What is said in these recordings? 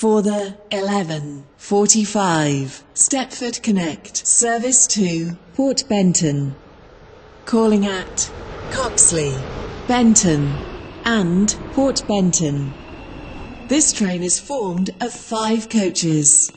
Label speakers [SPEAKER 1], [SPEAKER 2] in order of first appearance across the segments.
[SPEAKER 1] for the 11:45 Stepford Connect service to Port Benton, calling at Coxly, Benton and Port Benton. This train is formed of 5 coaches.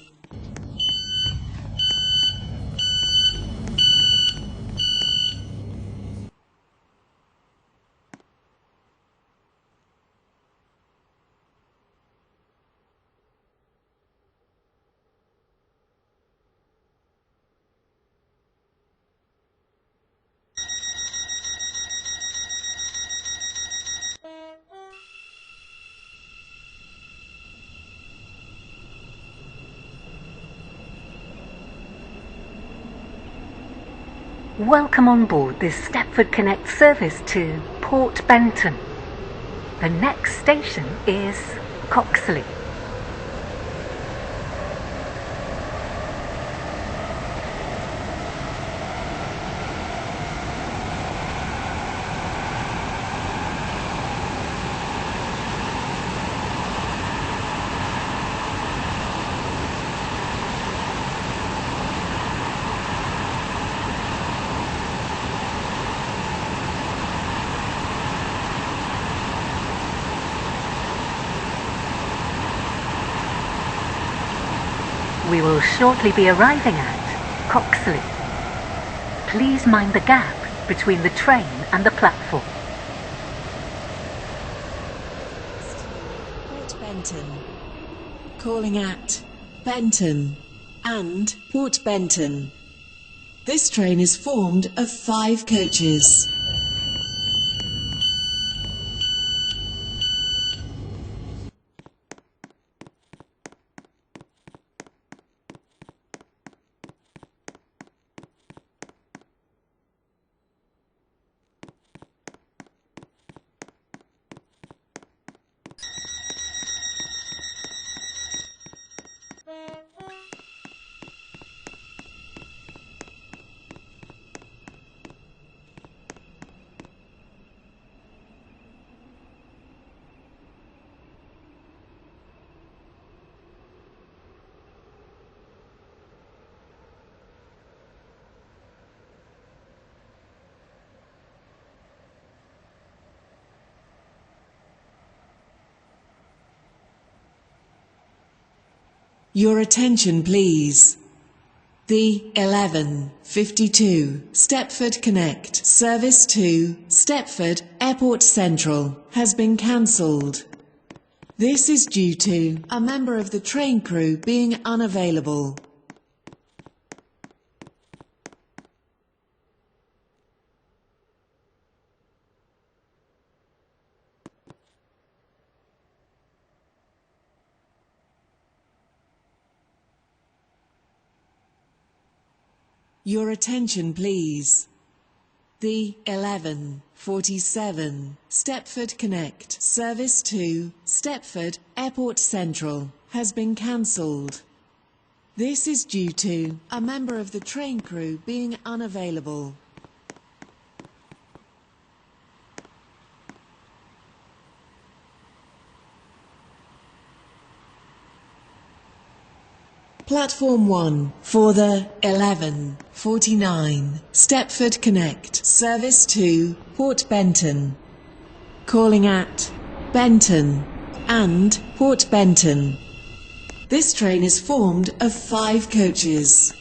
[SPEAKER 2] Welcome on board this Stepford Connect service to Port Benton. The next station is Coxly. We will shortly be arriving at Coxly. Please mind the gap between the train and the platform.
[SPEAKER 1] Port Benton, calling at Benton and Port Benton. This train is formed of 5 coaches. Your attention please. The 11:52 Stepford Connect service to Stepford Airport Central has been cancelled. This is due to a member of the train crew being unavailable. Your attention please. The 11:47 Stepford Connect service to Stepford Airport Central has been cancelled. This is due to a member of the train crew being unavailable. Platform 1 for the 11:49 Stepford Connect service to Port Benton, calling at Benton and Port Benton. This train is formed of 5 coaches.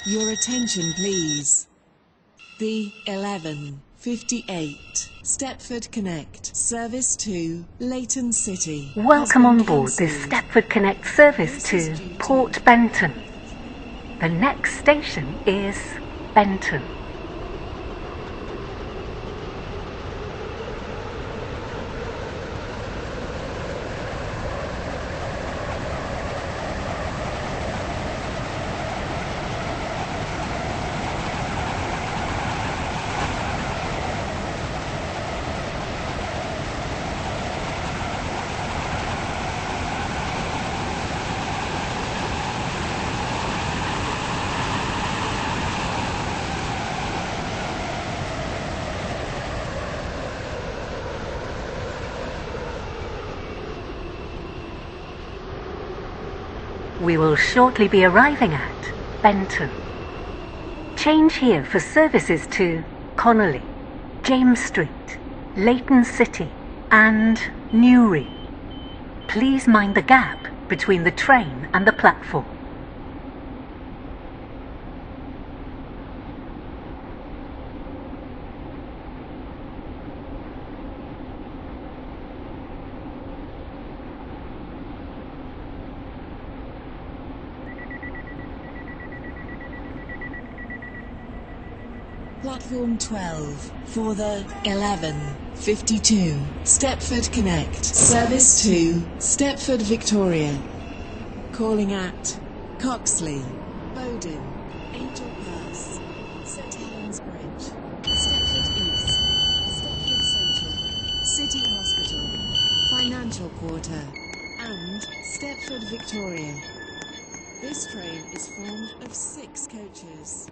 [SPEAKER 1] Your attention please. The 11:58 Stepford Connect service to Leighton City.
[SPEAKER 2] Welcome on board this Stepford Connect service to Port Benton. The next station is Benton. We will shortly be arriving at Benton. Change here for services to Connolly, James Street, Leighton City and Newry. Please mind the gap between the train and the platform.
[SPEAKER 1] Platform 12 for the 11:52 Stepford Connect. Service to Stepford Victoria. Calling at Coxly, Bodin, Angel Pass, St Helens Bridge, Stepford East, Stepford Central, City Hospital, Financial Quarter and Stepford Victoria. This train is formed of 6 coaches.